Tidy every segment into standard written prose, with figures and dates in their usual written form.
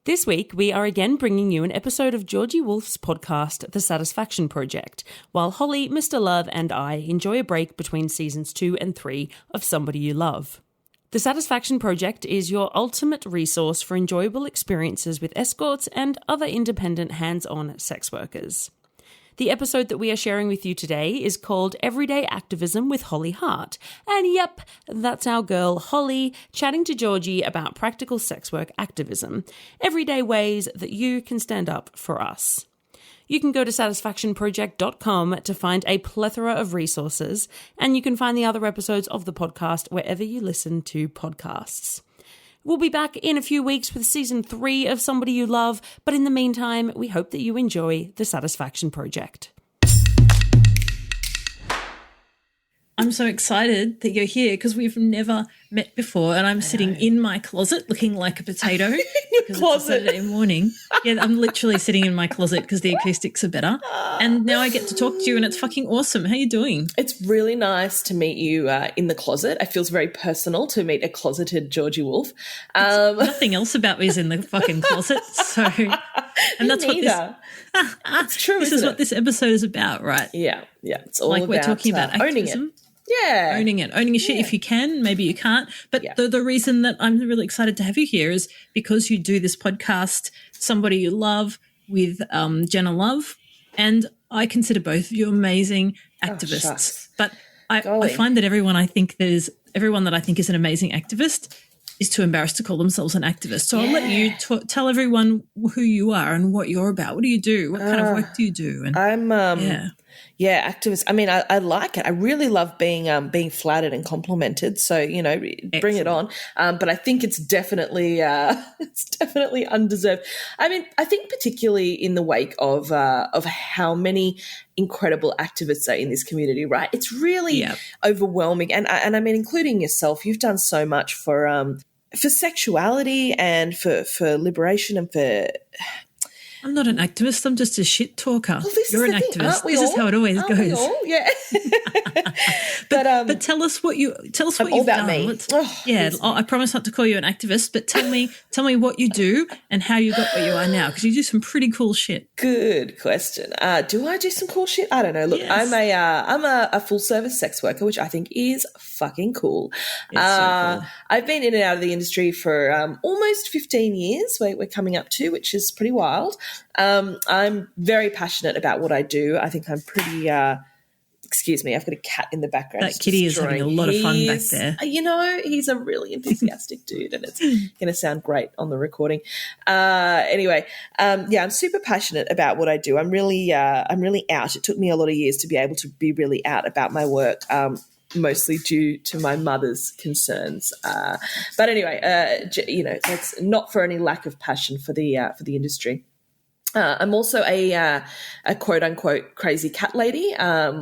This week, we are again bringing you an episode of Georgie Wolf's podcast, The Satisfaction Project, while Holly, Mr. Love, and I enjoy a break between seasons 2 and 3 of Somebody You Love. The Satisfaction Project is your ultimate resource for enjoyable experiences with escorts and other independent hands-on sex workers. The episode that we are sharing with you today is called Everyday Activism with Holly Harte. And yep, that's our girl Holly chatting to Georgie about practical sex work activism, everyday ways that you can stand up for us. You can go to satisfactionproject.com to find a plethora of resources, and you can find the other episodes of the podcast wherever you listen to podcasts. We'll be back in a few weeks with season 3 of Somebody You Love, but in the meantime, we hope that you enjoy The Satisfaction Project. I'm so excited that you're here because we've never met before, and I'm sitting in my closet looking like a potato because it's a Saturday morning. Yeah, I'm literally sitting in my closet because the acoustics are better, and now I get to talk to you, and it's fucking awesome. How you doing? It's really nice to meet you in the closet. It feels very personal to meet a closeted Georgie Wolf. Nothing else about me is in the fucking closet, so and that's what this. It's true. This is what this episode is about, right? Yeah. It's all like about we're talking about activism. owning it. Yeah. Owning your shit if you can, maybe you can't. But the reason that I'm really excited to have you here is because you do this podcast, Somebody You Love, with Jenna Love, and I consider both of you amazing activists. But I find that everyone that I think is an amazing activist is too embarrassed to call themselves an activist. So I'll let you tell everyone who you are and what you're about. What do you do? What kind of work do you do? And I'm activist. I mean, I like it. I really love being flattered and complimented. So, bring it on. But I think it's definitely undeserved. I mean, I think particularly in the wake of how many incredible activists are in this community, right? It's really overwhelming. And I mean, including yourself, you've done so much for sexuality and for liberation and for. I'm not an activist. I'm just a shit talker. Well, You're an activist. This is how it always goes. Yeah. but tell us what you've done. I promise not to call you an activist, but tell me what you do and how you got where you are now, because you do some pretty cool shit. Good question. Do I do some cool shit? I don't know. Look, yes. I'm a full service sex worker, which I think is fucking cool. It's so cool. I've been in and out of the industry for almost 15 years. We're coming up to, which is pretty wild. I'm very passionate about what I do. I think I'm pretty excuse me, I've got a cat in the background. That kitty is having a lot of fun back there. He's a really enthusiastic dude, and it's going to sound great on the recording. Anyway, I'm super passionate about what I do. I'm really out. It took me a lot of years to be able to be really out about my work. Mostly due to my mother's concerns, but anyway, it's not for any lack of passion for the industry. I'm also a quote unquote crazy cat lady,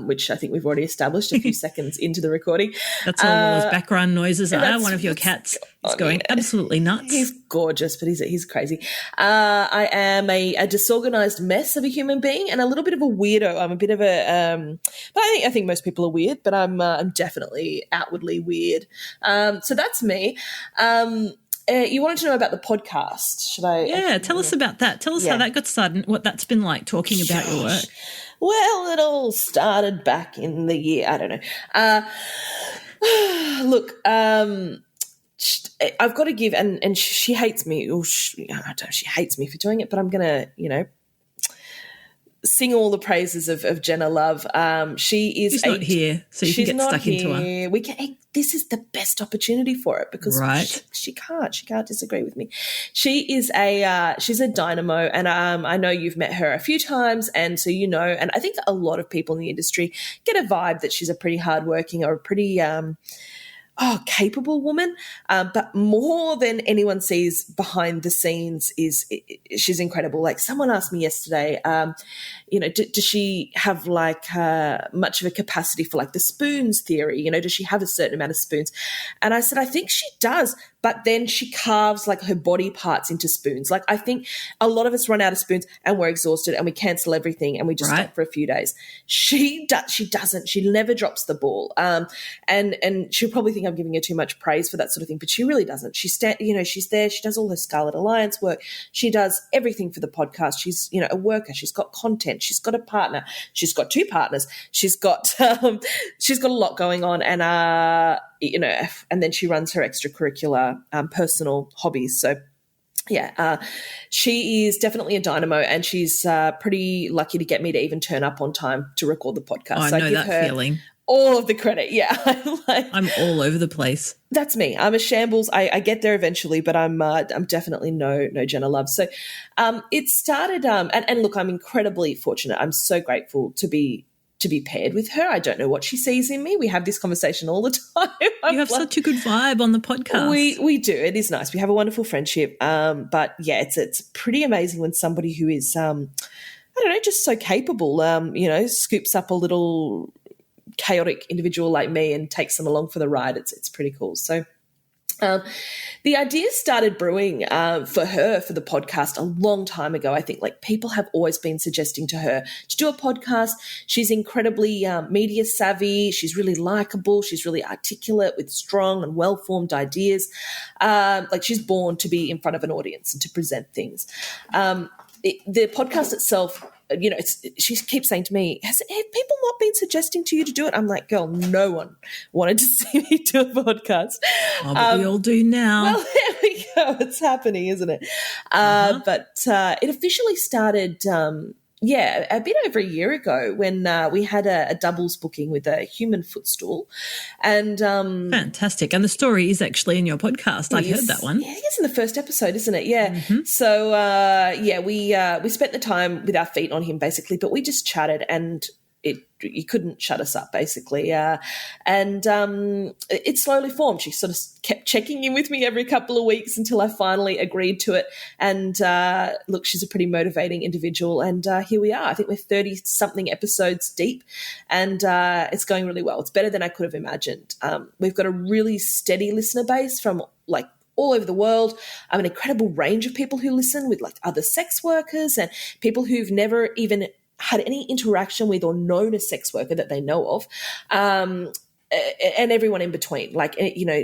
which I think we've already established a few seconds into the recording. That's all those background noises are. One of your cats is going absolutely nuts. He's gorgeous, but he's crazy. I am a disorganized mess of a human being and a little bit of a weirdo. I'm a bit of a, but I think most people are weird, but I'm definitely outwardly weird. So that's me. You wanted to know about the podcast. Should I? Yeah, tell us about that. Tell us how that got started and what that's been like talking about your work. Well, it all started back in the year, I don't know. Look, I've got to give, and she hates me. She hates me for doing it, but I'm going to, sing all the praises of Jenna Love. She's not here, so you can get stuck into her. This is the best opportunity for it because she can't disagree with me. She's a dynamo, and I know you've met her a few times, and so and I think a lot of people in the industry get a vibe that she's a pretty hardworking or a pretty capable woman, but more than anyone sees behind the scenes is she's incredible. Like someone asked me yesterday, does she have much of a capacity for the spoons theory? Does she have a certain amount of spoons? And I said, I think she does, but then she carves like her body parts into spoons. Like I think a lot of us run out of spoons and we're exhausted and we cancel everything and we just stop for a few days. She doesn't. She never drops the ball. And she'll probably think I'm giving her too much praise for that sort of thing, but she really doesn't. She's there. She does all her Scarlet Alliance work. She does everything for the podcast. She's, a worker. She's got content. She's got a partner. She's got 2 partners. She's got a lot going on, and and then she runs her extracurricular personal hobbies. So she is definitely a dynamo, and she's pretty lucky to get me to even turn up on time to record the podcast. I know that feeling. All of the credit. Yeah. I'm all over the place. That's me. I'm a shambles. I get there eventually, but I'm definitely no Jenna Love. So it started and look, I'm incredibly fortunate. I'm so grateful to be paired with her. I don't know what she sees in me. We have this conversation all the time. You have such a good vibe on the podcast. We do. It is nice. We have a wonderful friendship. But yeah, it's pretty amazing when somebody who is just so capable, scoops up a little chaotic individual like me and takes them along for the ride. It's pretty cool. So the idea started brewing for her for the podcast a long time ago. I think people have always been suggesting to her to do a podcast. She's incredibly media savvy. She's really likable. She's really articulate with strong and well-formed ideas. She's born to be in front of an audience and to present things. The podcast itself, she keeps saying to me, have people not been suggesting to you to do it? I'm like, girl, no one wanted to see me do a podcast. Oh, but we all do now. Well, there we go. It's happening, isn't it? But it officially started, a bit over a year ago when we had a doubles booking with a human footstool. And fantastic. And the story is actually in your podcast. I've heard that one. Yeah, it's in the first episode, isn't it? Yeah. Mm-hmm. So, we spent the time with our feet on him basically, but we just chatted and you couldn't shut us up basically. It slowly formed. She sort of kept checking in with me every couple of weeks until I finally agreed to it. And look, she's a pretty motivating individual. And here we are. I think we're 30-something episodes deep, and it's going really well. It's better than I could have imagined. We've got a really steady listener base from all over the world. An incredible range of people who listen, with other sex workers and people who've never even had any interaction with or known a sex worker that they know of, and everyone in between,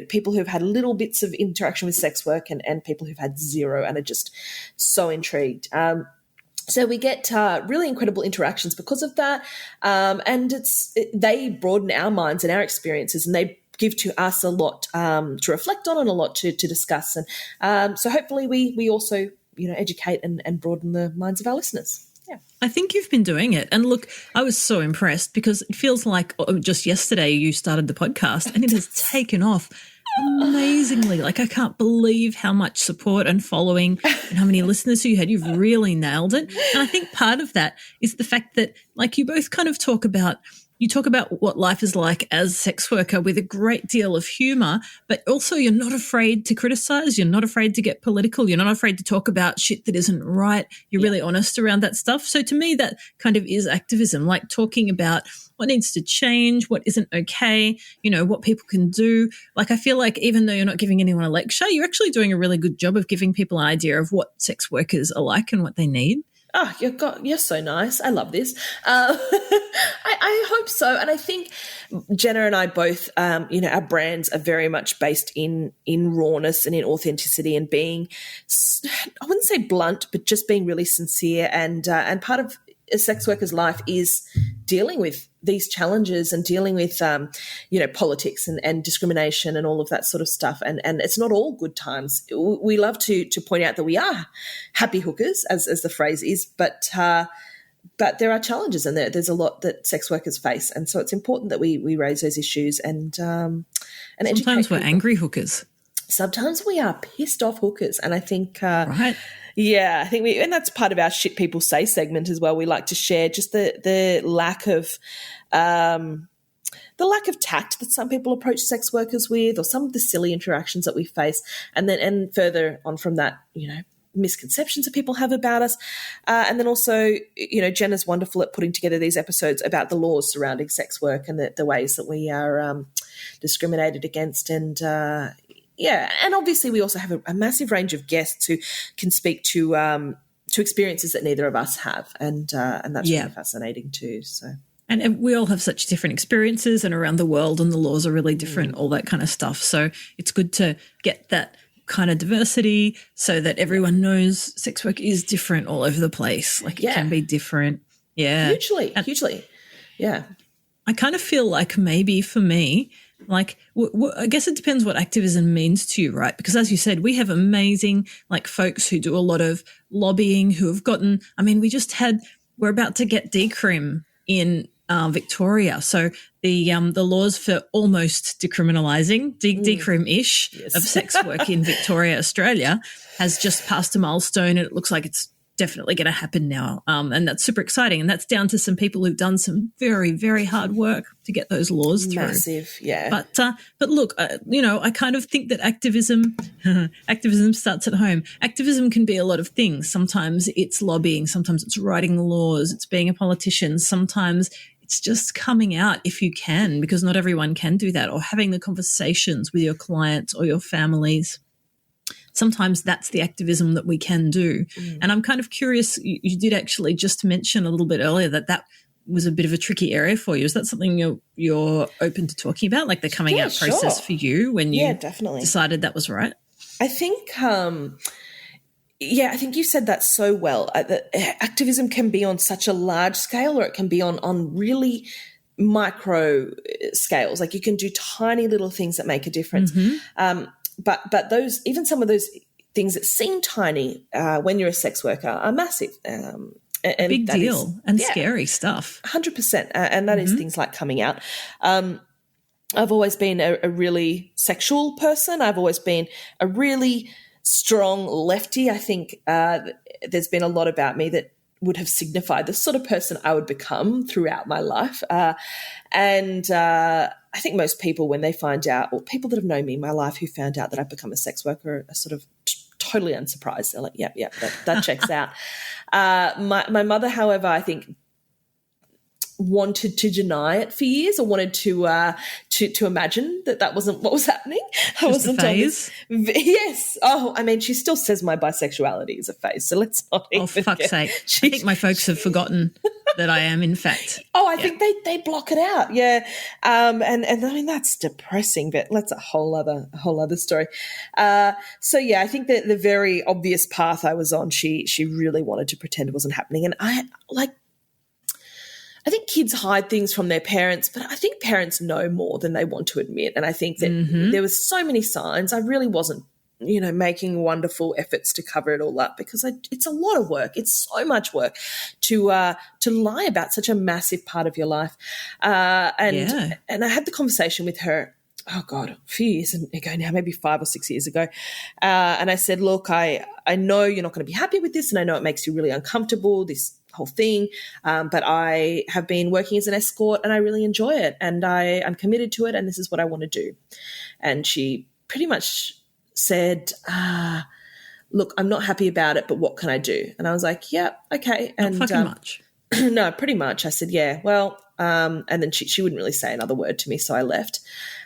people who've had little bits of interaction with sex work and people who've had zero and are just so intrigued. So we get really incredible interactions because of that, and they broaden our minds and our experiences, and they give to us a lot to reflect on and a lot to discuss. And so hopefully we also educate and broaden the minds of our listeners. Yeah. I think you've been doing it. And look, I was so impressed because it feels like just yesterday you started the podcast and it has taken off amazingly. I can't believe how much support and following and how many listeners you had. You've really nailed it. And I think part of that is the fact that you both kind of talk about what life is like as a sex worker with a great deal of humour, but also you're not afraid to criticise. You're not afraid to get political. You're not afraid to talk about shit that isn't right. You're really honest around that stuff. So to me, that kind of is activism, talking about what needs to change, what isn't okay, what people can do. I feel like even though you're not giving anyone a lecture, you're actually doing a really good job of giving people an idea of what sex workers are like and what they need. Oh, you're so nice. I love this. I hope so. And I think Jenna and I both, our brands are very much based in rawness and in authenticity and being, I wouldn't say blunt, but just being really sincere. And part of a sex worker's life is dealing with these challenges and dealing with, politics and discrimination and all of that sort of stuff. And it's not all good times. We love to point out that we are happy hookers, as the phrase is, but there are challenges and there's a lot that sex workers face. And so it's important that we raise those issues and sometimes we're angry hookers. Sometimes we are pissed off hookers. And I think, right. Yeah, I think and that's part of our Shit People Say segment as well. We like to share just the lack of tact that some people approach sex workers with, or some of the silly interactions that we face, and further on from that, misconceptions that people have about us, and then also, Jenna's wonderful at putting together these episodes about the laws surrounding sex work and the ways that we are discriminated against, and yeah, and obviously we also have a massive range of guests who can speak to experiences that neither of us have, and that's really fascinating too. So. And we all have such different experiences and around the world, and the laws are really different, all that kind of stuff. So it's good to get that kind of diversity so that everyone knows sex work is different all over the place. Like it can be different. Yeah. Hugely. Yeah. I kind of feel like maybe for me, like I guess it depends what activism means to you, right? Because as you said, we have amazing like folks who do a lot of lobbying, who have gotten, I mean, we're about to get decrim in Victoria. So the laws for almost decriminalising, decrim-ish of sex work in Victoria, Australia, has just passed a milestone, and it looks like it's definitely going to happen now. And that's super exciting. And that's down to some people who've done some very, very hard work to get those laws through. Massive, yeah. But look, I kind of think that activism starts at home. Activism can be a lot of things. Sometimes it's lobbying. Sometimes it's writing the laws. It's being a politician. Sometimes it's just coming out if you can, because not everyone can do that, or having the conversations with your clients or your families. Sometimes that's the activism that we can do. And I'm kind of curious, you did actually just mention a little bit earlier that was a bit of a tricky area for you. Is that something you're open to talking about, like the coming out process for you when you definitely decided that was right? I think I think you said that so well. That activism can be on such a large scale, or it can be on really micro scales. Like you can do tiny little things that make a difference. But those, even some of those things that seem tiny when you're a sex worker, are massive. And big deal and scary stuff. 100%. And that is things like coming out. I've always been a really sexual person. I've always been a really strong lefty. I think there's been a lot about me that would have signified the sort of person I would become throughout my life. I think most people, when they find out, or people that have known me in my life who found out that I've become a sex worker, are sort of totally unsurprised. They're like, yep, that checks out. My mother, however, I think wanted to deny it for years, or wanted to imagine that wasn't what was happening. I wasn't a phase. Yes. Oh, I mean, she still says my bisexuality is a phase. So let's not. Oh, for fuck's sake! I think my folks have forgotten that I am, in fact. Oh, I think they block it out. Yeah. And I mean that's depressing, but that's a whole other story. So yeah, I think that the very obvious path I was on, she really wanted to pretend it wasn't happening, and I think kids hide things from their parents, but I think parents know more than they want to admit. And I think that there was so many signs. I really wasn't, making wonderful efforts to cover it all up, because it's a lot of work. It's so much work to lie about such a massive part of your life. And I had the conversation with her, oh God, a few years ago now, maybe 5 or 6 years ago. And I said, look, I know you're not going to be happy with this, and I know it makes you really uncomfortable, this whole thing, but I have been working as an escort and I really enjoy it, and I'm committed to it, and this is what I want to do. And she pretty much said, look, I'm not happy about it, but what can I do? And I was like, yeah, okay. And not fucking much. No, pretty much. I said, yeah, well, and then she wouldn't really say another word to me, so I left.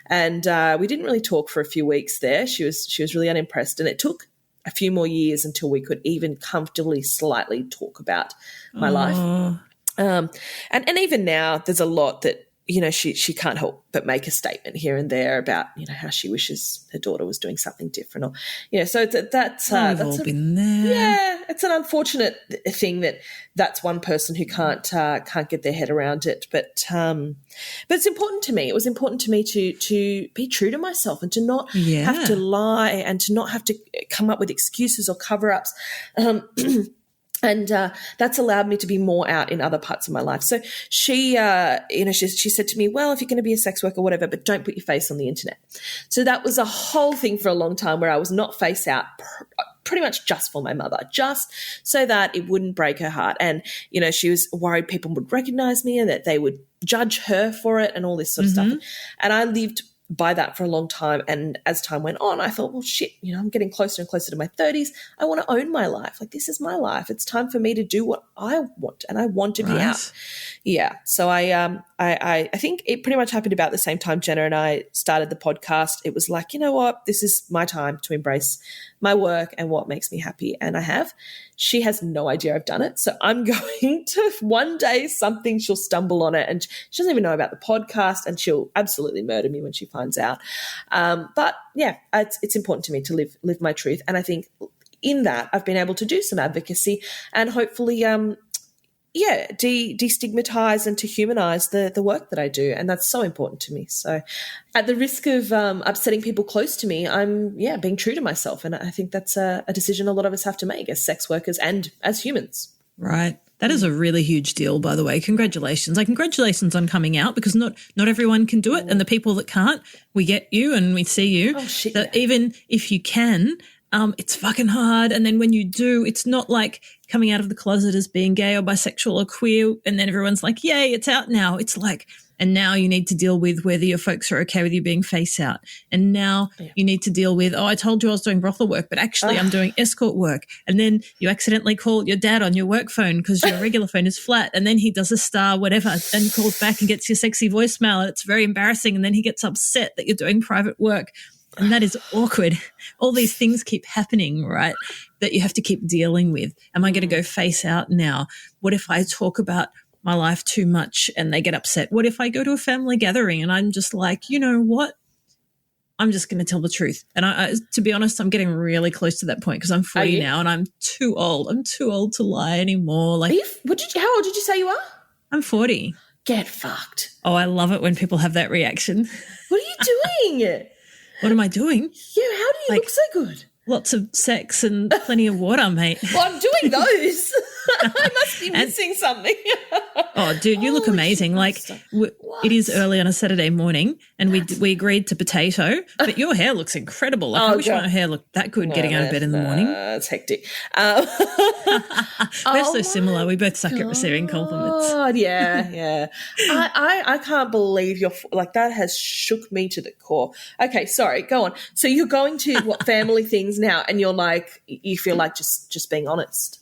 And we didn't really talk for a few weeks there. She was really unimpressed, and it took a few more years until we could even comfortably slightly talk about my life. And even now there's a lot that, she can't help but make a statement here and there about, how she wishes her daughter was doing something different, or, so that's all been there. Yeah. It's an unfortunate thing that's one person who can't get their head around it. But it's important to me. It was important to me to be true to myself, and to not have to lie, and to not have to come up with excuses or cover-ups. And that's allowed me to be more out in other parts of my life. So she said to me, well, if you're going to be a sex worker, whatever, but don't put your face on the internet. So that was a whole thing for a long time, where I was not face out, pretty much just for my mother, just so that it wouldn't break her heart. And, she was worried people would recognize me and that they would judge her for it and all this sort of stuff. And I lived by that for a long time. And as time went on, I thought, well, shit, I'm getting closer and closer to my 30s. I want to own my life. Like, this is my life. It's time for me to do what I want, and I want to be out. Yeah. So I think it pretty much happened about the same time Jenna and I started the podcast. It was like, you know what? This is my time to embrace my work and what makes me happy. And I have. She has no idea I've done it. So I'm going to one day she'll stumble on it, and she doesn't even know about the podcast, and she'll absolutely murder me when she finds out. But yeah, it's important to me to live my truth. And I think in that I've been able to do some advocacy and hopefully destigmatize and to humanize the work that I do. And that's so important to me. So at the risk of upsetting people close to me, I'm being true to myself. And I think that's a decision a lot of us have to make as sex workers and as humans. Right. That is a really huge deal, by the way. Congratulations. Congratulations on coming out, because not everyone can do it. And the people that can't, we get you and we see you. Oh, shit, that even if you can, it's fucking hard. And then when you do, it's not like coming out of the closet as being gay or bisexual or queer and then everyone's like, yay, it's out now. It's like, and now you need to deal with whether your folks are okay with you being face out. And now you need to deal with, I told you I was doing brothel work, but actually I'm doing escort work. And then you accidentally call your dad on your work phone because your regular phone is flat, and then he does a star whatever and calls back and gets your sexy voicemail, and it's very embarrassing, and then he gets upset that you're doing private work. And that is awkward. All these things keep happening, right, that you have to keep dealing with. Am I going to go face out now? What if I talk about my life too much and they get upset? What if I go to a family gathering and I'm just like, you know what? I'm just going to tell the truth. And I, to be honest, I'm getting really close to that point because I'm 40 now and I'm too old. I'm too old to lie anymore. Like, how old did you say you are? I'm 40. Get fucked. Oh, I love it when people have that reaction. What are you doing? What am I doing? Yeah, how do you look so good? Lots of sex and plenty of water, mate. Well, I'm doing those. I must be missing something. Oh, dude, you look amazing. Like, it is early on a Saturday morning, and we agreed to potato, but your hair looks incredible. Like, I wish my hair looked that good getting out of bed in the morning. It's hectic. We're so similar. We both suck at receiving compliments. God, yeah. I can't believe like, that has shook me to the core. Okay, sorry, go on. So you're going to family things now, and you're like, you feel like just being honest.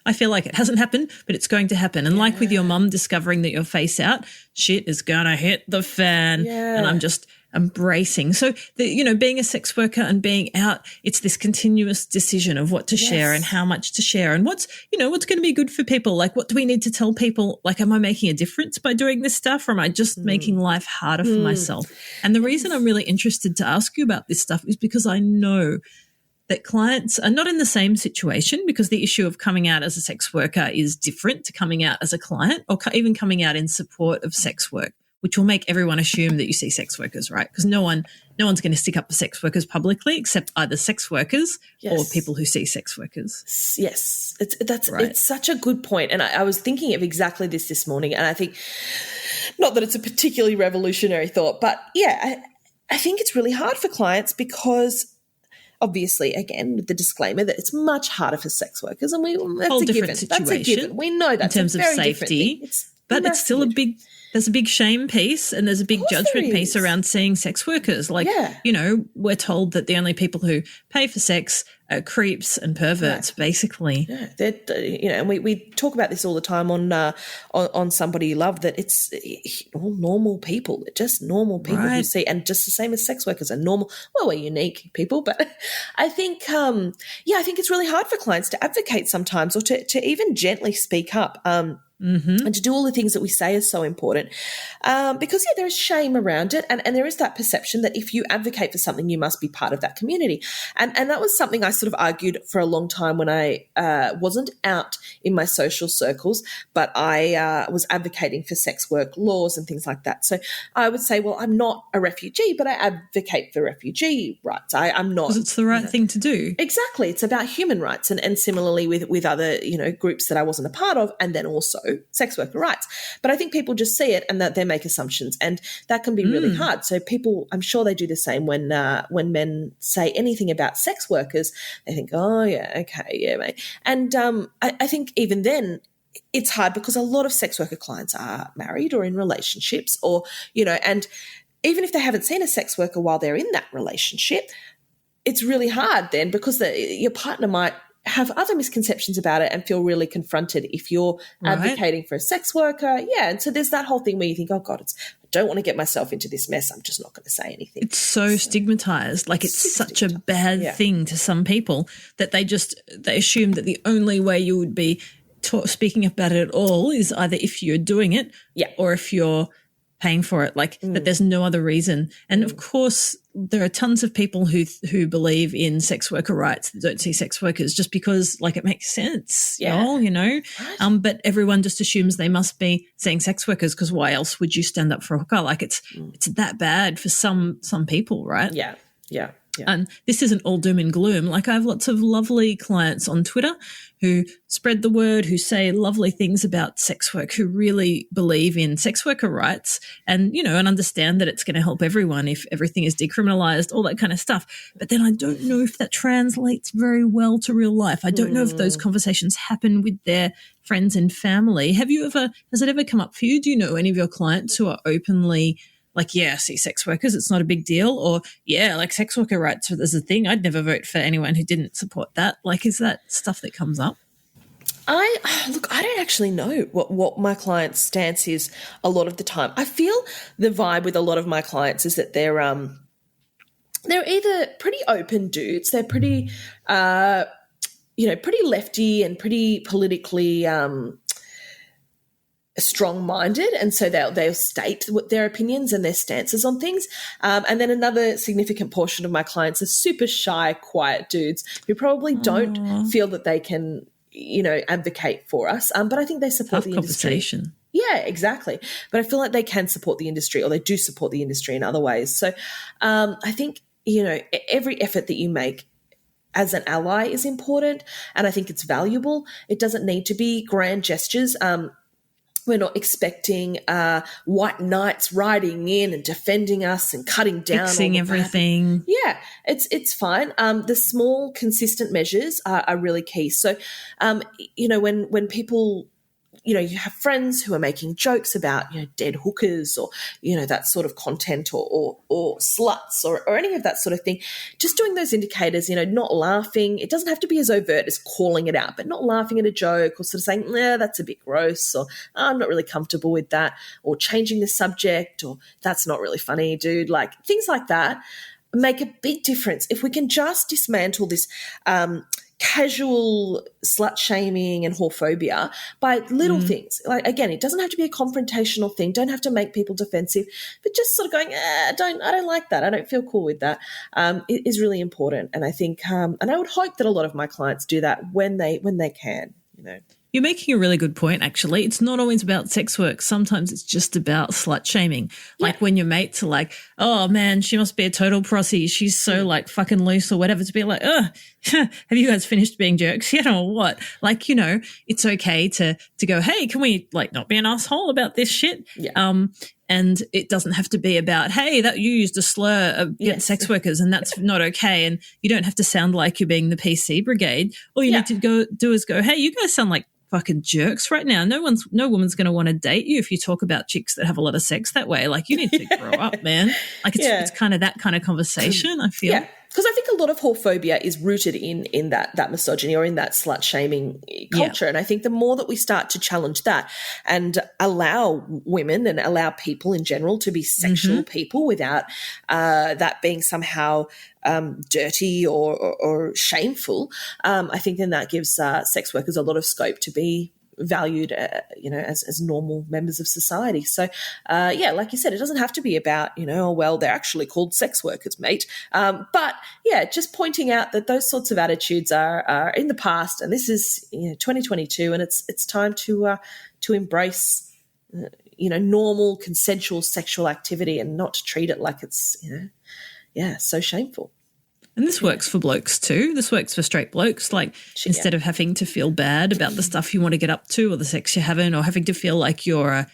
I feel like it hasn't happened, but it's going to happen. And like with your mum discovering that you're face out, shit is going to hit the fan. Yeah. And I'm just embracing. So, being a sex worker and being out, it's this continuous decision of what to share and how much to share and what's going to be good for people. Like, what do we need to tell people? Like, am I making a difference by doing this stuff, or am I just making life harder for myself? And the reason I'm really interested to ask you about this stuff is because I know that clients are not in the same situation, because the issue of coming out as a sex worker is different to coming out as a client, or even coming out in support of sex work, which will make everyone assume that you see sex workers, right? Because no one's going to stick up for sex workers publicly except either sex workers or people who see sex workers. Yes, it's such a good point. And I was thinking of exactly this morning, and I think, not that it's a particularly revolutionary thought, but I think it's really hard for clients because, obviously, again, with the disclaimer that it's much harder for sex workers, and that's a given. Situation. That's a given. We know that in terms of safety, but it's still there's a big shame piece, and there's a big judgment piece around seeing sex workers. Like, we're told that the only people who pay for sex are creeps and perverts, basically. Yeah, and we talk about this all the time on Somebody You Love, that it's all normal people, just normal people who see, and just the same as sex workers are normal. Well, we're unique people, but I think, I think it's really hard for clients to advocate sometimes, or to even gently speak up. And to do all the things that we say is so important, because there is shame around it, and there is that perception that if you advocate for something, you must be part of that community, and that was something I sort of argued for a long time when I wasn't out in my social circles, but I was advocating for sex work laws and things like that. So I would say, well, I'm not a refugee, but I advocate for refugee rights. I'm not, because it's the right thing to do. Exactly, it's about human rights, and similarly with other groups that I wasn't a part of, and then also sex worker rights. But I think people just see it and that they make assumptions, and that can be really hard. So people, I'm sure they do the same when men say anything about sex workers. They think, oh yeah, okay, yeah, mate. And I think even then it's hard, because a lot of sex worker clients are married or in relationships, or and even if they haven't seen a sex worker while they're in that relationship, it's really hard then because your partner might have other misconceptions about it and feel really confronted if you're advocating for a sex worker. Yeah. And so there's that whole thing where you think, oh God, I don't want to get myself into this mess. I'm just not going to say anything. It's so stigmatized. Like it's such a bad thing to some people that they assume that the only way you would be speaking about it at all is either if you're doing it or if you're paying for it, like that there's no other reason. And of course there are tons of people who believe in sex worker rights that don't see sex workers just because like it makes sense, you know. Right. But everyone just assumes they must be seeing sex workers because why else would you stand up for a hooker? Like it's that bad for some people, right? Yeah. And this isn't all doom and gloom. Like I have lots of lovely clients on Twitter who spread the word, who say lovely things about sex work, who really believe in sex worker rights and, you know, and understand that it's going to help everyone if everything is decriminalized, all that kind of stuff. But then I don't know if that translates very well to real life. I don't know if those conversations happen with their friends and family. Has it ever come up for you? Do you know any of your clients who are openly like, yeah, I see sex workers, it's not a big deal, or yeah, like sex worker rights is a thing. I'd never vote for anyone who didn't support that. Like, is that stuff that comes up? I don't actually know what my client's stance is a lot of the time. I feel the vibe with a lot of my clients is that they're either pretty open dudes, they're pretty pretty lefty and pretty politically strong-minded, and so they'll state their opinions and their stances on things. And then another significant portion of my clients are super shy, quiet dudes who probably don't feel that they can, you know, advocate for us. But I think they support the industry. Yeah, exactly. But I feel like they can support the industry, or they do support the industry in other ways. So I think, you know, every effort that you make as an ally is important, and I think it's valuable. It doesn't need to be grand gestures. We're not expecting white knights riding in and defending us and cutting down, fixing everything. Yeah, it's fine. The small, consistent measures are really key. So, you know, when people, you know, you have friends who are making jokes about, you know, dead hookers or, you know, that sort of content or sluts or any of that sort of thing, just doing those indicators, you know, not laughing. It doesn't have to be as overt as calling it out, but not laughing at a joke or sort of saying, nah, that's a bit gross, or I'm not really comfortable with that, or changing the subject, or that's not really funny, dude. Like things like that make a big difference. If we can just dismantle this casual slut shaming and whorephobia by little things. Like, again, it doesn't have to be a confrontational thing. Don't have to make people defensive, but just sort of going, I don't like that. I don't feel cool with that. It is really important. And I think, and I would hope that a lot of my clients do that when they can, you know. You're making a really good point, actually. It's not always about sex work. Sometimes it's just about slut shaming. Like when your mates are like, oh, man, she must be a total prossy. She's so like fucking loose or whatever. To be like, have you guys finished being jerks yet or what? Like, you know, it's okay to go, hey, can we like not be an asshole about this shit? Yeah. And it doesn't have to be about, hey, that you used a slur against sex workers and that's not okay. And you don't have to sound like you're being the PC brigade. All you need to do is go, hey, you guys sound like fucking jerks right now. No woman's going to want to date you if you talk about chicks that have a lot of sex that way. Like you need to grow up, man. Like it's kind of that kind of conversation, I feel. Yeah. Because I think a lot of whorephobia is rooted in that misogyny or in that slut shaming culture. And I think the more that we start to challenge that and allow women and allow people in general to be sexual people without that being somehow dirty or shameful, I think then that gives sex workers a lot of scope to be valued, you know, as normal members of society. So, like you said, it doesn't have to be about, you know, oh, well, they're actually called sex workers, mate. But yeah, just pointing out that those sorts of attitudes are in the past, and this is 2022, and it's time to embrace, normal consensual sexual activity and not to treat it like it's, so shameful. And this works for blokes too. This works for straight blokes. Like instead of having to feel bad about the stuff you want to get up to or the sex you're having, or having to feel like you're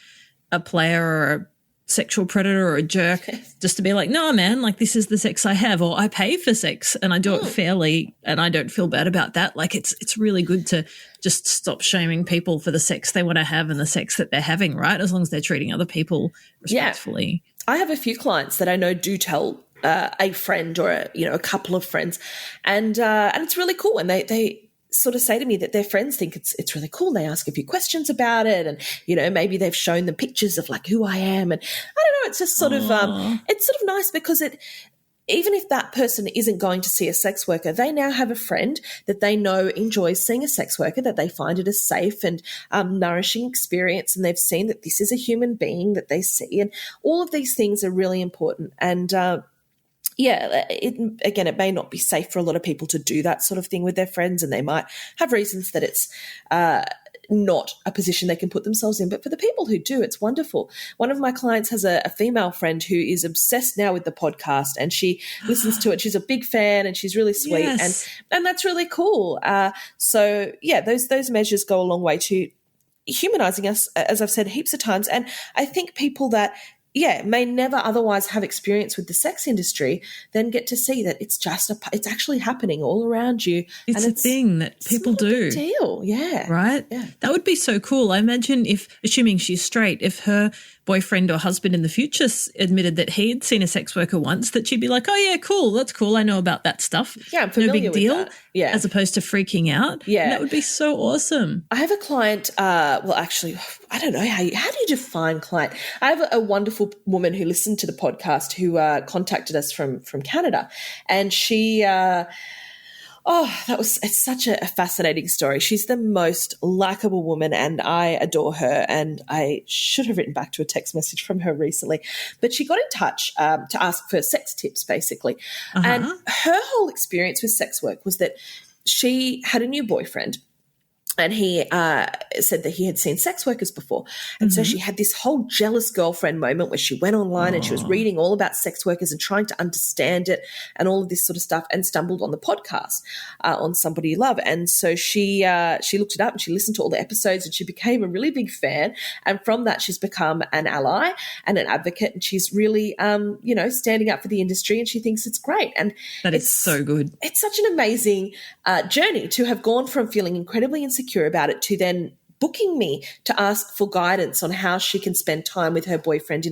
a player or a sexual predator or a jerk, just to be like, no, man, like this is the sex I have, or I pay for sex and I do it fairly and I don't feel bad about that. Like it's really good to just stop shaming people for the sex they want to have and the sex that they're having, right? As long as they're treating other people respectfully. I have a few clients that I know do tell a friend or a couple of friends, and it's really cool. And they sort of say to me that their friends think it's really cool. They ask a few questions about it, and maybe they've shown them pictures of like who I am, and I don't know. It's just sort of it's sort of nice because even if that person isn't going to see a sex worker, they now have a friend that they know enjoys seeing a sex worker, that they find it a safe and nourishing experience, and they've seen that this is a human being that they see, and all of these things are really important. And it may not be safe for a lot of people to do that sort of thing with their friends, and they might have reasons that it's not a position they can put themselves in. But for the people who do, it's wonderful. One of my clients has a female friend who is obsessed now with the podcast, and she listens to it. She's a big fan, and she's really sweet, and that's really cool. Those measures go a long way to humanizing us, as I've said heaps of times. And I think people that may never otherwise have experience with the sex industry, then get to see that it's actually happening all around you. It's a thing that people do. It's not a big deal, yeah. Right? Yeah. That would be so cool. I imagine assuming she's straight, if her boyfriend or husband in the future admitted that he had seen a sex worker once, that she'd be like, oh, yeah, cool, that's cool, I know about that stuff. Yeah, I'm familiar no big deal, with that. Yeah. As opposed to freaking out. Yeah. And that would be so awesome. I have a client, actually, I don't know, how do you define client? I have a wonderful woman who listened to the podcast who contacted us from Canada, and she it's such a fascinating story. She's the most likable woman, and I adore her, and I should have written back to a text message from her recently, but she got in touch to ask for sex tips, basically. And her whole experience with sex work was that she had a new boyfriend, and he said that he had seen sex workers before. And so she had this whole jealous girlfriend moment where she went online and she was reading all about sex workers and trying to understand it and all of this sort of stuff, and stumbled on the podcast on Somebody You Love. And so she looked it up and she listened to all the episodes, and she became a really big fan. And from that, she's become an ally and an advocate, and she's really, standing up for the industry, and she thinks it's great. And that is so good. It's such an amazing journey to have gone from feeling incredibly insecure about it to then booking me to ask for guidance on how she can spend time with her boyfriend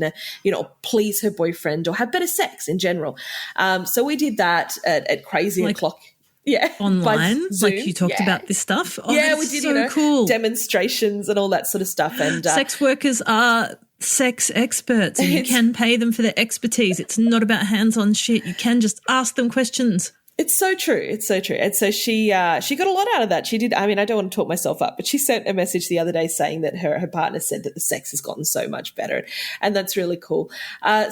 please her boyfriend or have better sex in general. So we did that at crazy o'clock. Yeah. Online, like you talked about this stuff. Oh, yeah, we did, so cool. Demonstrations and all that sort of stuff. And sex workers are sex experts, and you can pay them for their expertise. It's not about hands-on shit. You can just ask them questions. It's so true. It's so true. And so she got a lot out of that. She did. I mean, I don't want to talk myself up, but she sent a message the other day saying that her partner said that the sex has gotten so much better, and that's really cool. I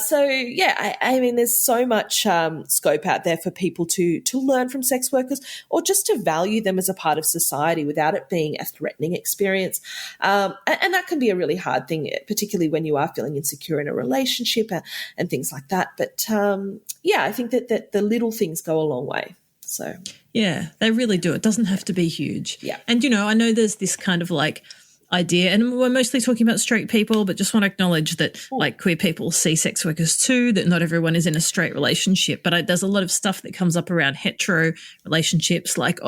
mean, there's so much scope out there for people to learn from sex workers, or just to value them as a part of society without it being a threatening experience. And that can be a really hard thing, particularly when you are feeling insecure in a relationship and things like that. But I think that the little things go a long way. So yeah, they really do. It doesn't have to be huge. Yeah. And, I know there's this kind of like idea, and we're mostly talking about straight people, but just want to acknowledge that like queer people see sex workers too, that not everyone is in a straight relationship. But there's a lot of stuff that comes up around hetero relationships, like,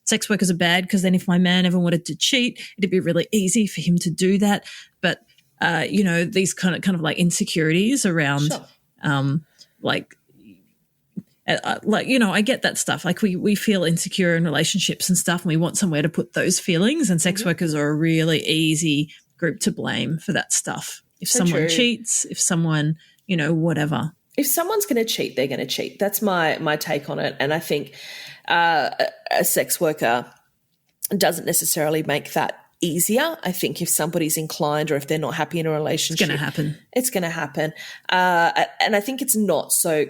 sex workers are bad because then if my man ever wanted to cheat, it'd be really easy for him to do that. But, these kind of like insecurities around I get that stuff. Like we feel insecure in relationships and stuff, and we want somewhere to put those feelings, and sex workers are a really easy group to blame for that stuff. If someone cheats, if someone, whatever. If someone's going to cheat, they're going to cheat. That's my take on it. And I think a sex worker doesn't necessarily make that easier. I think if somebody's inclined, or if they're not happy in a relationship, it's going to happen. It's going to happen. And I think it's not so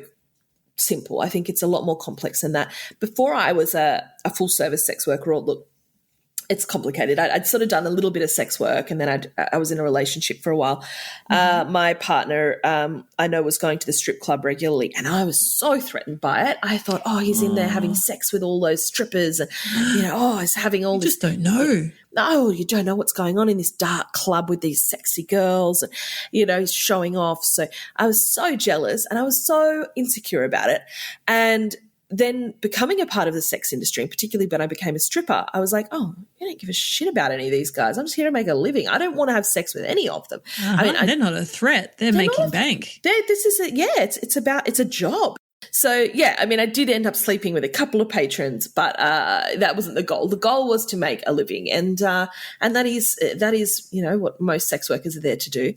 simple. I think it's a lot more complex than that. Before I was a full service sex worker, it's complicated. I'd sort of done a little bit of sex work, and then I was in a relationship for a while. My partner, I know, was going to the strip club regularly, and I was so threatened by it. I thought, he's in there having sex with all those strippers, and he's having all this. Just don't know. No, you don't know what's going on in this dark club with these sexy girls, and he's showing off. So I was so jealous, and I was so insecure about it. And then becoming a part of the sex industry, and particularly when I became a stripper, I was like, oh, I don't give a shit about any of these guys. I'm just here to make a living. I don't want to have sex with any of them. I mean, they're not a threat. They're making bank. It's a job. So, yeah, I mean, I did end up sleeping with a couple of patrons, but that wasn't the goal. The goal was to make a living, and that is what most sex workers are there to do.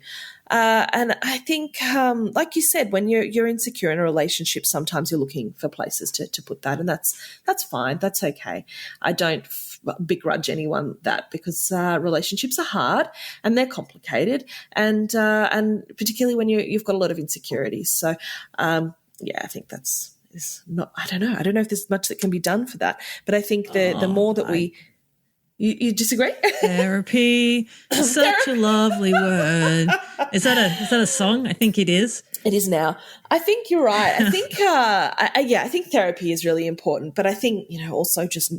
And I think, like you said, when you're insecure in a relationship, sometimes you're looking for places to put that, and that's fine. That's okay. I don't begrudge anyone that, because relationships are hard and they're complicated, and particularly when you've got a lot of insecurities. So, I think is not. I don't know. I don't know if there's much that can be done for that, but I think the more that You disagree? Therapy, such a lovely word. Is that a song? I think it is. It is now. I think you're right. I think, I think therapy is really important, but I think, also just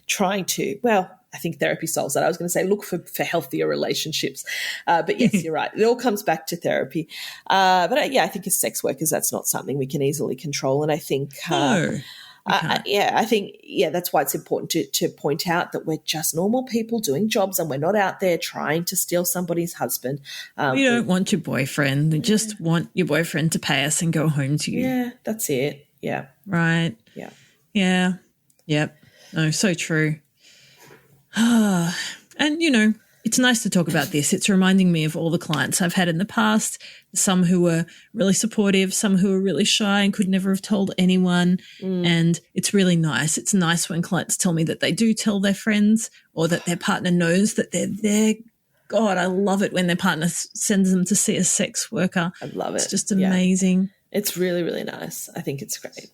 trying to. Well, I think therapy solves that. I was going to say look for healthier relationships, but yes, you're right. It all comes back to therapy. But I think as sex workers, that's not something we can easily control, and I think. No. I think that's why it's important to point out that we're just normal people doing jobs, and we're not out there trying to steal somebody's husband. We don't want your boyfriend. We just want your boyfriend to pay us and go home to you. Yeah, that's it. Yeah. Right. Yeah. Yeah. Yep. No, so true. And, it's nice to talk about this. It's reminding me of all the clients I've had in the past, some who were really supportive, some who were really shy and could never have told anyone. And it's really nice. It's nice when clients tell me that they do tell their friends, or that their partner knows that they're there. God, I love it when their partner sends them to see a sex worker. I love it. It's just amazing. Yeah. It's really, really nice. I think it's great.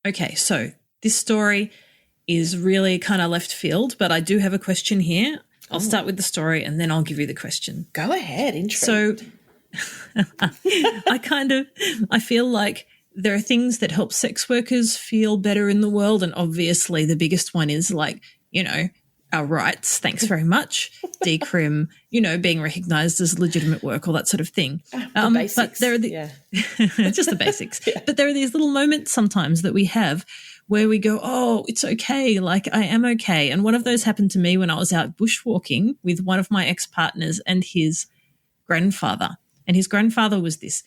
Okay, so this story is really kind of left field, but I do have a question here. I'll start with the story and then I'll give you the question. Go ahead, intrigued. So I feel like there are things that help sex workers feel better in the world, and obviously the biggest one is our rights, thanks very much, decrim, being recognised as legitimate work, all that sort of thing. The basics. But there are just the basics. Yeah. But there are these little moments sometimes that we have where we go, oh, it's okay, like I am okay. And one of those happened to me when I was out bushwalking with one of my ex-partners and his grandfather. And his grandfather was this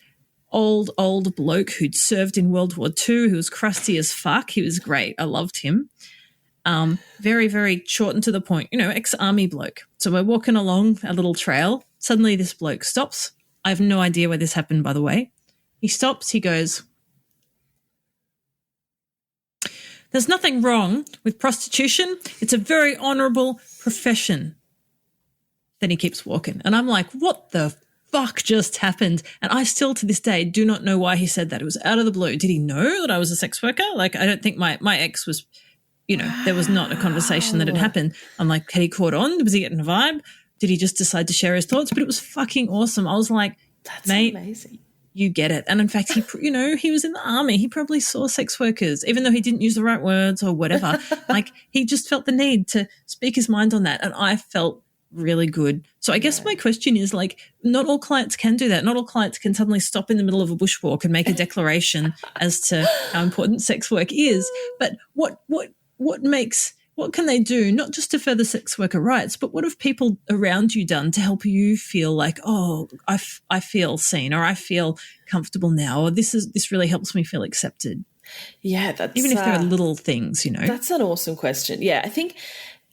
old bloke who'd served in World War II, who was crusty as fuck. He was great. I loved him. Very, very short and to the point, ex-army bloke. So we're walking along a little trail. Suddenly this bloke stops. I have no idea where this happened, by the way. He stops. He goes, "There's nothing wrong with prostitution. It's a very honourable profession." Then he keeps walking. And I'm like, what the fuck just happened? And I still to this day do not know why he said that. It was out of the blue. Did he know that I was a sex worker? I don't think my ex was, there was not a conversation that had happened. I'm like, had he caught on? Was he getting a vibe? Did he just decide to share his thoughts? But it was fucking awesome. I was like, that's mate, amazing. You get it. And in fact, he was in the army. He probably saw sex workers, even though he didn't use the right words or whatever. He just felt the need to speak his mind on that. And I felt really good. So I guess my question is, not all clients can do that. Not all clients can suddenly stop in the middle of a bushwalk and make a declaration as to how important sex work is. But what can they do, not just to further sex worker rights, but what have people around you done to help you feel like, oh, I feel seen, or I feel comfortable now, or this really helps me feel accepted? Yeah, that's even if there are little things, That's an awesome question. Yeah, I think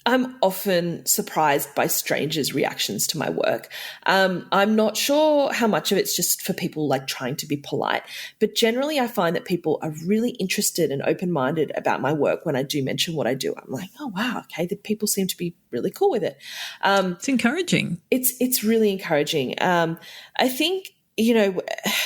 I'm often surprised by strangers' reactions to my work. I'm not sure how much of it's just for people trying to be polite, but generally I find that people are really interested and open-minded about my work when I do mention what I do. I'm like, oh, wow, okay, the people seem to be really cool with it. It's encouraging. It's really encouraging. I think,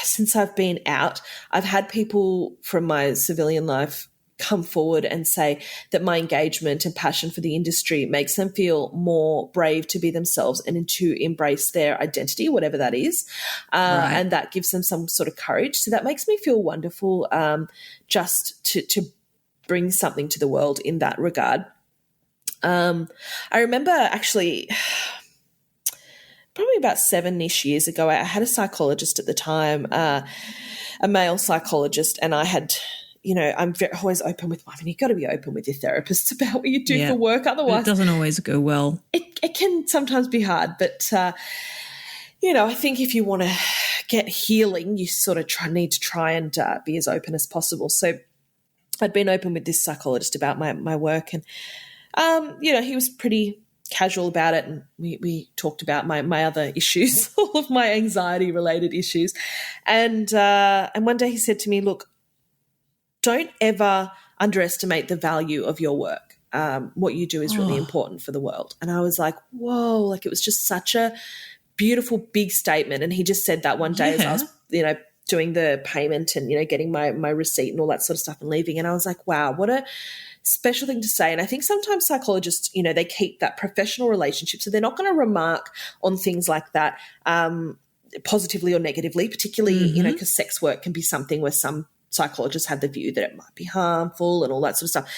since I've been out, I've had people from my civilian life come forward and say that my engagement and passion for the industry makes them feel more brave to be themselves and to embrace their identity, whatever that is. Right. And that gives them some sort of courage. So that makes me feel wonderful, just to bring something to the world in that regard. I remember actually probably about 7-ish years ago, I had a psychologist at the time, a male psychologist, and I had I'm always open with, you've got to be open with your therapists about what you do for work. Otherwise, it doesn't always go well. It can sometimes be hard, but, I think if you want to get healing, you sort of need to try and be as open as possible. So I'd been open with this psychologist about my work, and, he was pretty casual about it, and we talked about my other issues, all of my anxiety-related issues. And one day he said to me, look, don't ever underestimate the value of your work. What you do is really important for the world. And I was like, whoa, like it was just such a beautiful, big statement. And he just said that one day as I was, doing the payment and, getting my receipt and all that sort of stuff and leaving. And I was like, wow, what a special thing to say. And I think sometimes psychologists, they keep that professional relationship. So they're not going to remark on things like that positively or negatively, particularly, because sex work can be something where some psychologists have the view that it might be harmful and all that sort of stuff.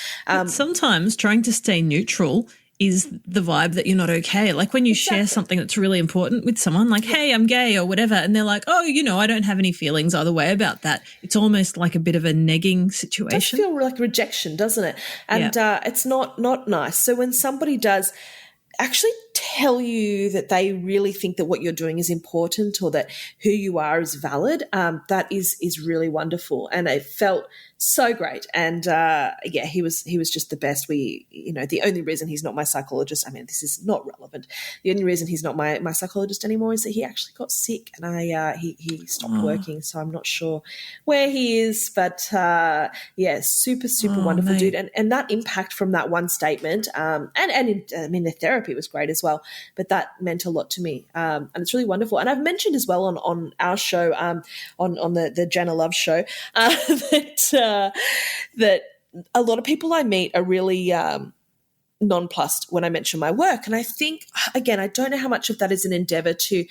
Sometimes trying to stay neutral is the vibe that you're not okay. Like when you share something that's really important with someone, like, hey, I'm gay or whatever, and they're like, oh, I don't have any feelings either way about that. It's almost like a bit of a negging situation. It does feel like rejection, doesn't it? And it's not nice. So when somebody does actually tell you that they really think that what you're doing is important or that who you are is valid, that is really wonderful. And it felt so great. And he was just the best. The only reason he's not my psychologist, I mean, this is not relevant. The only reason he's not my psychologist anymore is that he actually got sick and he stopped working. So I'm not sure where he is, but super, super wonderful dude. And that impact from that one statement, the therapy was great as well, but that meant a lot to me. And it's really wonderful. And I've mentioned as well on our show, on the Jenna Love show, that a lot of people I meet are really nonplussed when I mention my work. And I think, again, I don't know how much of that is an endeavor to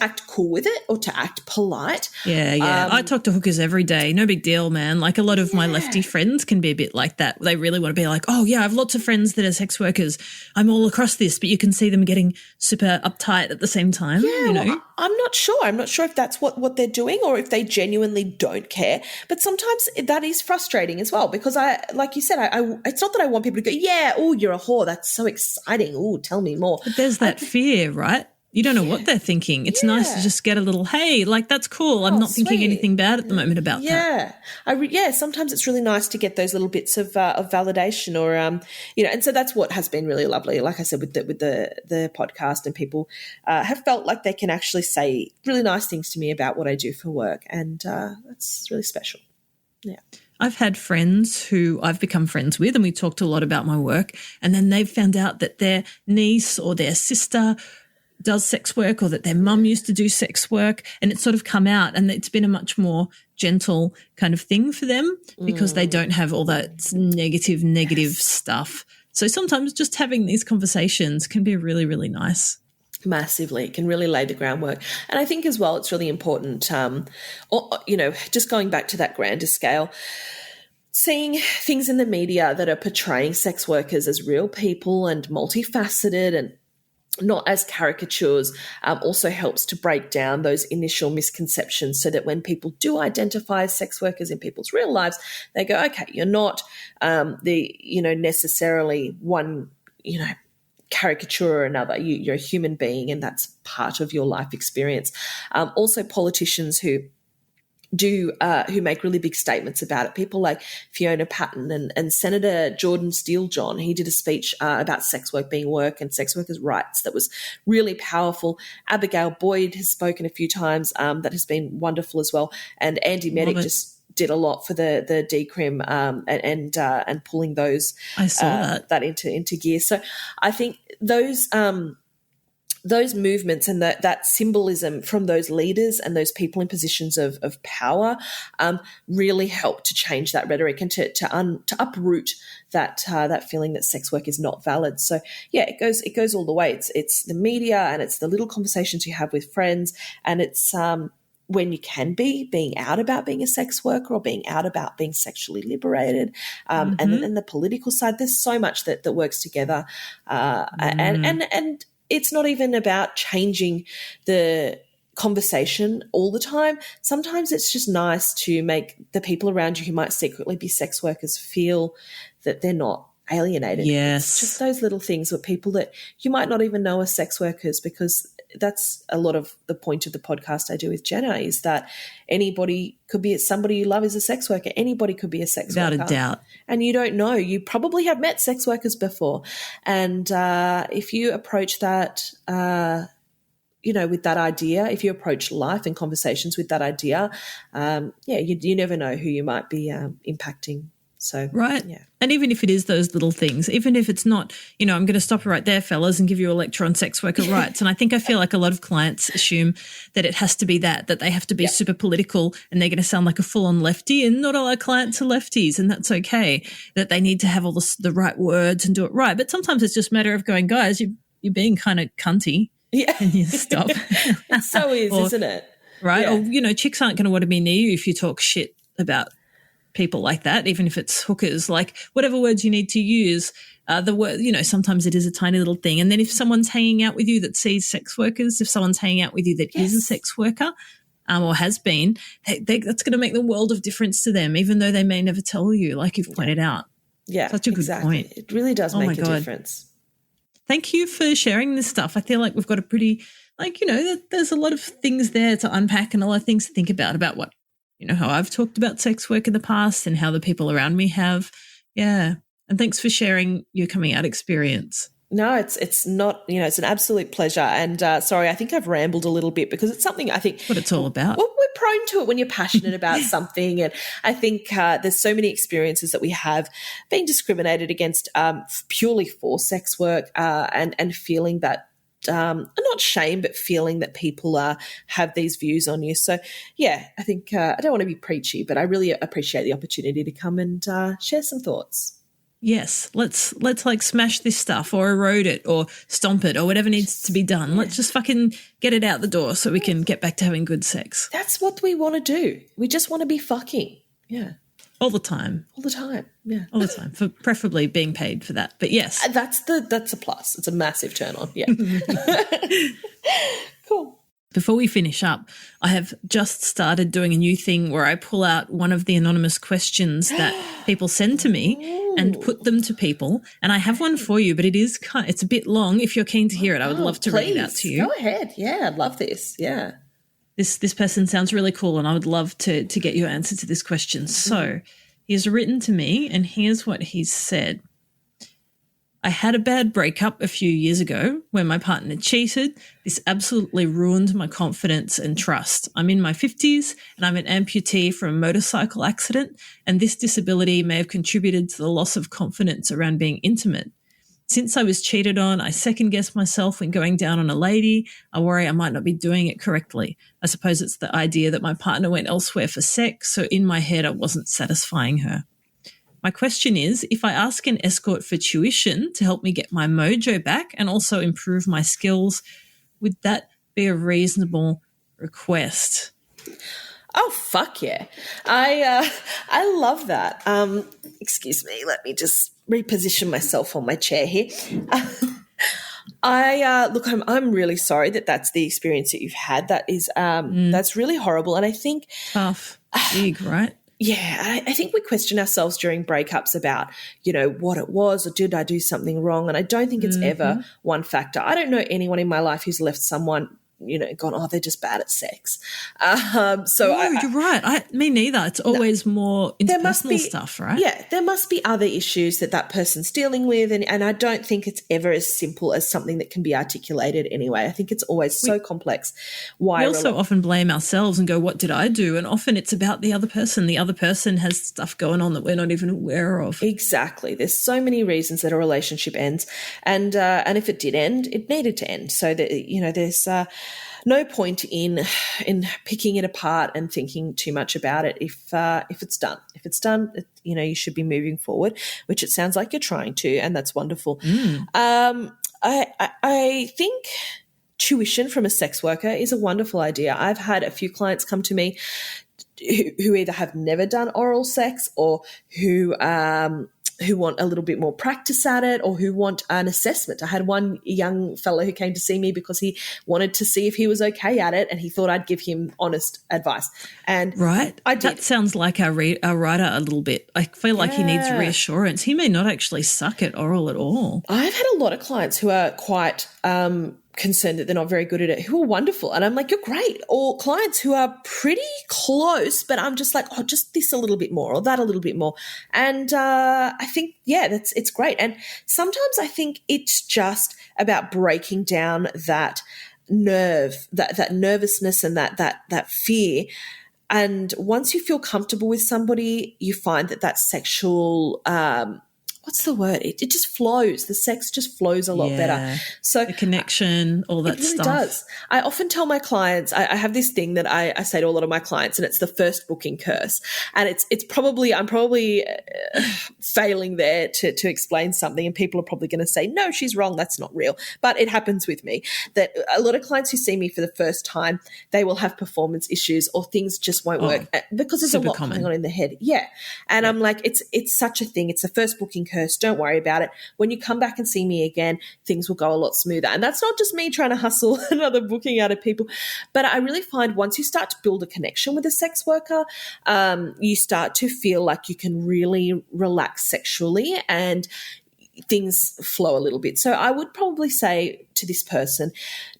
act cool with it or to act polite. Yeah. I talk to hookers every day. No big deal, man. Like a lot of my lefty friends can be a bit like that. They really want to be like, oh, yeah, I have lots of friends that are sex workers. I'm all across this, but you can see them getting super uptight at the same time. Yeah, well, I'm not sure. I'm not sure if that's what they're doing or if they genuinely don't care. But sometimes that is frustrating as well because like you said, it's not that I want people to go, yeah, oh, you're a whore. That's so exciting. Oh, tell me more. But there's that fear, right? You don't know what they're thinking. It's nice to just get a little, hey, like that's cool. I'm not thinking anything bad at the moment about that. Sometimes it's really nice to get those little bits of validation or, and so that's what has been really lovely. Like I said, with the podcast and people have felt like they can actually say really nice things to me about what I do for work. And that's really special. Yeah. I've had friends who I've become friends with and we talked a lot about my work and then they've found out that their niece or their sister does sex work or that their mum used to do sex work and it's sort of come out and it's been a much more gentle kind of thing for them because they don't have all that negative stuff. So sometimes just having these conversations can be really, really nice. Massively. It can really lay the groundwork. And I think as well it's really important, just going back to that grander scale, seeing things in the media that are portraying sex workers as real people and multifaceted and not as caricatures, also helps to break down those initial misconceptions so that when people do identify as sex workers in people's real lives, they go, okay, you're not necessarily one, caricature or another. You're a human being and that's part of your life experience. Also politicians who make really big statements about it. People like Fiona Patton and Senator Jordan Steele-John. He did a speech about sex work being work and sex workers' rights that was really powerful. Abigail Boyd has spoken a few times. That has been wonderful as well. And Andy Medic just did a lot for the decrim and pulling those I saw that into gear. So I think those movements and that symbolism from those leaders and those people in positions of power really help to change that rhetoric and to uproot that feeling that sex work is not valid. So it goes all the way. It's the media and it's the little conversations you have with friends and it's when you can being out about being a sex worker or being out about being sexually liberated, and then the political side. There's so much that works together, and it's not even about changing the conversation all the time. Sometimes it's just nice to make the people around you who might secretly be sex workers feel that they're not alienated. Yes. It's just those little things with people that you might not even know are sex workers, because that's a lot of the point of the podcast I do with Jenna, is that anybody could be, somebody you love is a sex worker. Anybody could be a sex worker. Without a doubt. And you don't know. You probably have met sex workers before. And if you approach that, with that idea, if you approach life and conversations with that idea, you never know who you might be impacting. So, right. Yeah. And even if it is those little things, even if it's not, I'm going to stop you right there, fellas, and give you a lecture on sex worker rights. And I feel like a lot of clients assume that it has to be that they have to be super political and they're going to sound like a full-on lefty, and not all our clients are lefties, and that's okay, that they need to have all the right words and do it right. But sometimes it's just a matter of going, guys, you're being kind of cunty. Yeah. And you stop. It so is, isn't it? Right. Yeah. Or, chicks aren't going to want to be near you if you talk shit about people like that, even if it's hookers, like whatever words you need to use, the word, sometimes it is a tiny little thing. And then if someone's hanging out with you that sees sex workers, if someone's hanging out with you that is a sex worker or has been, that's going to make the world of difference to them, even though they may never tell you, like you've pointed out. Yeah, such a good point. It really does make a difference. Thank you for sharing this stuff. I feel like we've got a pretty, there's a lot of things there to unpack and a lot of things to think about what, how I've talked about sex work in the past and how the people around me have. Yeah. And thanks for sharing your coming out experience. No, it's not, it's an absolute pleasure. And sorry, I think I've rambled a little bit because it's something I think. What it's all about. Well, we're prone to it when you're passionate about something. And I think there's so many experiences that we have being discriminated against purely for sex work and feeling that, not shame, but feeling that people have these views on you. So, yeah, I think I don't want to be preachy, but I really appreciate the opportunity to come and share some thoughts. Yes, let's like smash this stuff or erode it or stomp it or whatever needs to be done. Yeah. Let's just fucking get it out the door so we can get back to having good sex. That's what we want to do. We just want to be fucking. Yeah. All the time. All the time. Yeah. All the time. For preferably being paid for that. But yes. That's a plus. It's a massive turn on. Yeah. Cool. Before we finish up, I have just started doing a new thing where I pull out one of the anonymous questions that people send to me and put them to people. And I have one for you, but it's a bit long. If you're keen to hear it, I would love to read it out to you. Go ahead. Yeah, I'd love this. Yeah. This person sounds really cool, and I would love to get your answer to this question. Mm-hmm. So he's written to me, and here's what he's said. I had a bad breakup a few years ago when my partner cheated. This absolutely ruined my confidence and trust. I'm in my 50s and I'm an amputee from a motorcycle accident, and this disability may have contributed to the loss of confidence around being intimate. Since I was cheated on, I second-guess myself when going down on a lady. I worry I might not be doing it correctly. I suppose it's the idea that my partner went elsewhere for sex, so in my head I wasn't satisfying her. My question is, if I ask an escort for tuition to help me get my mojo back and also improve my skills, would that be a reasonable request? Oh, fuck yeah. I love that. Excuse me, let me just reposition myself on my chair here. I'm really sorry that that's the experience that you've had. That is, that's really horrible. And I think tough, big, right? Yeah, I think we question ourselves during breakups about, what it was or did I do something wrong? And I don't think it's ever one factor. I don't know anyone in my life who's left someone, gone, oh, they're just bad at sex. You're right. Me neither. It's always more interpersonal stuff, right? Yeah, there must be other issues that person's dealing with, and I don't think it's ever as simple as something that can be articulated anyway. I think it's always so complex. We also often blame ourselves and go, what did I do? And often it's about the other person. The other person has stuff going on that we're not even aware of. Exactly. There's so many reasons that a relationship ends, and if it did end, it needed to end. So that there's no point in picking it apart and thinking too much about it if it's done. If it's done, you should be moving forward, which it sounds like you're trying to, and that's wonderful. I think tuition from a sex worker is a wonderful idea. I've had a few clients come to me who either have never done oral sex or who want a little bit more practice at it, or who want an assessment. I had one young fellow who came to see me because he wanted to see if he was okay at it, and he thought I'd give him honest advice. And right. I did. That sounds like our writer a little bit. I feel like he needs reassurance. He may not actually suck at oral at all. I've had a lot of clients who are quite concerned that they're not very good at it, who are wonderful. And I'm like, you're great. Or clients who are pretty close, but I'm just like, oh, just this a little bit more or that a little bit more. And I think, it's great. And sometimes I think it's just about breaking down that nerve, that nervousness and that fear. And once you feel comfortable with somebody, you find that sexual what's the word? It just flows. The sex just flows a lot better. So the connection, all that stuff. It really does. I often tell my clients, I have this thing that I say to a lot of my clients, and it's the first booking curse. And I'm probably failing there to explain something, and people are probably going to say, no, she's wrong. That's not real. But it happens with me that a lot of clients who see me for the first time, they will have performance issues or things just won't work because there's a lot going on in the head. Yeah. And I'm like, it's such a thing. It's the first booking curse. Don't worry about it. When you come back and see me again, things will go a lot smoother. And that's not just me trying to hustle another booking out of people, but I really find once you start to build a connection with a sex worker, you start to feel like you can really relax sexually and things flow a little bit. So I would probably say to this person,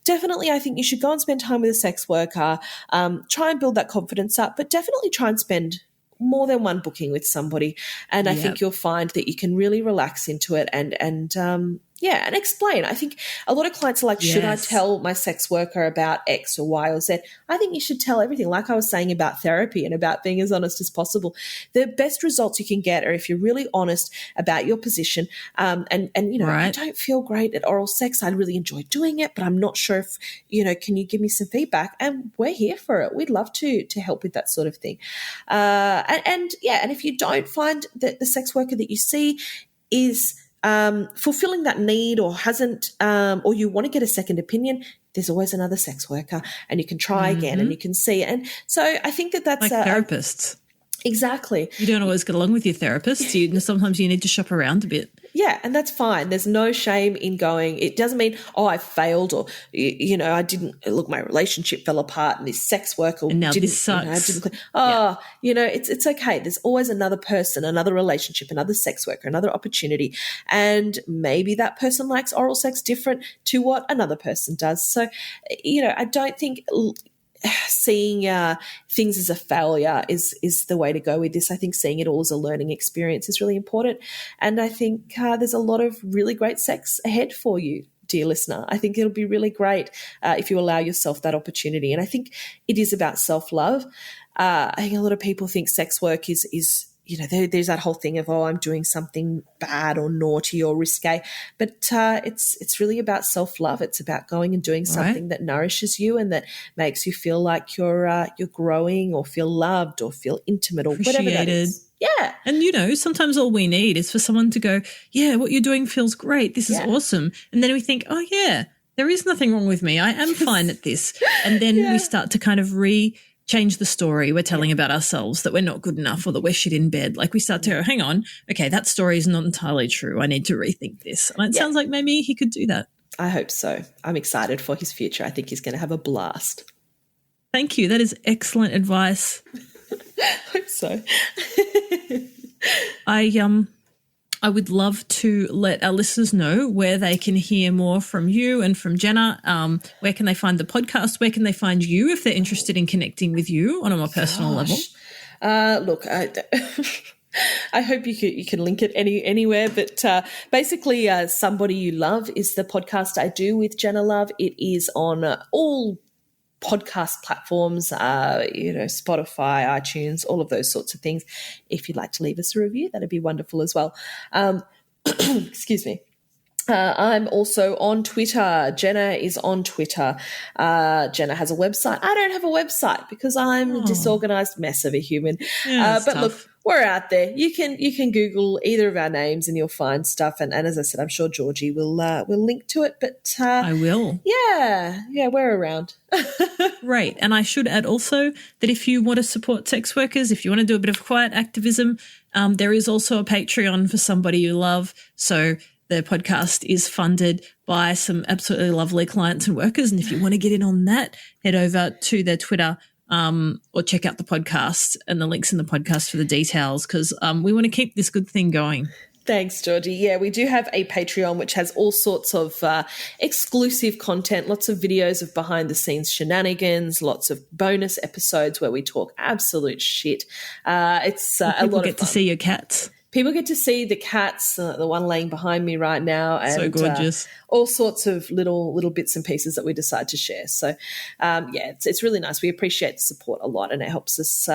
definitely I think you should go and spend time with a sex worker, try and build that confidence up, but definitely try and spend more than one booking with somebody. And I think you'll find that you can really relax into it and explain. I think a lot of clients are like, should I tell my sex worker about X or Y or Z? I think you should tell everything. Like I was saying about therapy and about being as honest as possible. The best results you can get are if you're really honest about your position. And I don't feel great at oral sex. I really enjoy doing it, but I'm not sure if, can you give me some feedback? And we're here for it. We'd love to help with that sort of thing. And if you don't find that the sex worker that you see is fulfilling that need or hasn't, or you want to get a second opinion, there's always another sex worker and you can try again and you can see. And so I think that's like therapists. Exactly. You don't always get along with your therapist. Sometimes you need to shop around a bit. Yeah, and that's fine. There's no shame in going. It doesn't mean, I failed or, I didn't, look, my relationship fell apart and this sex worker and now this sucks. It's okay. There's always another person, another relationship, another sex worker, another opportunity. And maybe that person likes oral sex different to what another person does. So, I don't think seeing things as a failure is the way to go with this. I think seeing it all as a learning experience is really important. And I think there's a lot of really great sex ahead for you, dear listener. I think it'll be really great if you allow yourself that opportunity. And I think it is about self-love. I think a lot of people think sex work is there's that whole thing of, I'm doing something bad or naughty or risque, but it's really about self-love. It's about going and doing something that nourishes you and that makes you feel like you're growing or feel loved or feel intimate or whatever that is. Yeah. And, sometimes all we need is for someone to go, yeah, what you're doing feels great. This is awesome. And then we think, oh, yeah, there is nothing wrong with me. I am fine at this. And then we start to kind of change the story we're telling about ourselves, that we're not good enough or that we're shit in bed. Like we start to go, hang on, okay, that story is not entirely true. I need to rethink this. And it sounds like maybe he could do that. I hope so. I'm excited for his future. I think he's going to have a blast. Thank you. That is excellent advice. I hope so. I would love to let our listeners know where they can hear more from you and from Jenna. Where can they find the podcast? Where can they find you if they're interested in connecting with you on a more personal level? Look, I hope you can link it anywhere. But basically, Somebody You Love is the podcast I do with Jenna Love. It is on all podcast platforms, Spotify, iTunes, all of those sorts of things. If you'd like to leave us a review, that'd be wonderful as well. Excuse me. I'm also on Twitter. Jenna is on Twitter. Jenna has a website. I don't have a website because I'm a disorganized mess of a human. Yeah, but look, we're out there. You can Google either of our names and you'll find stuff. And as I said, I'm sure Georgie will link to it. But I will. Yeah, we're around. Right. And I should add also that if you want to support sex workers, if you want to do a bit of quiet activism, there is also a Patreon for Somebody You Love. So the podcast is funded by some absolutely lovely clients and workers. And if you want to get in on that, head over to their Twitter or check out the podcast and the links in the podcast for the details, because we want to keep this good thing going. Thanks, Georgie. Yeah, we do have a Patreon which has all sorts of exclusive content, lots of videos of behind-the-scenes shenanigans, lots of bonus episodes where we talk absolute shit. It's a lot of fun. People get to see your cats. People get to see the cats, the one laying behind me right now, and so gorgeous. All sorts of little bits and pieces that we decide to share. So, it's really nice. We appreciate the support a lot, and it helps us.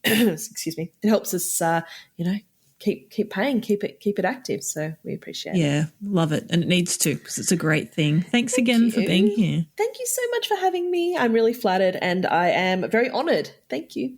Excuse me. It helps us, keep paying, keep it active. So we appreciate it. Yeah, love it, and it needs to, because it's a great thing. Thanks again for being here. Thank you so much for having me. I'm really flattered, and I am very honoured. Thank you.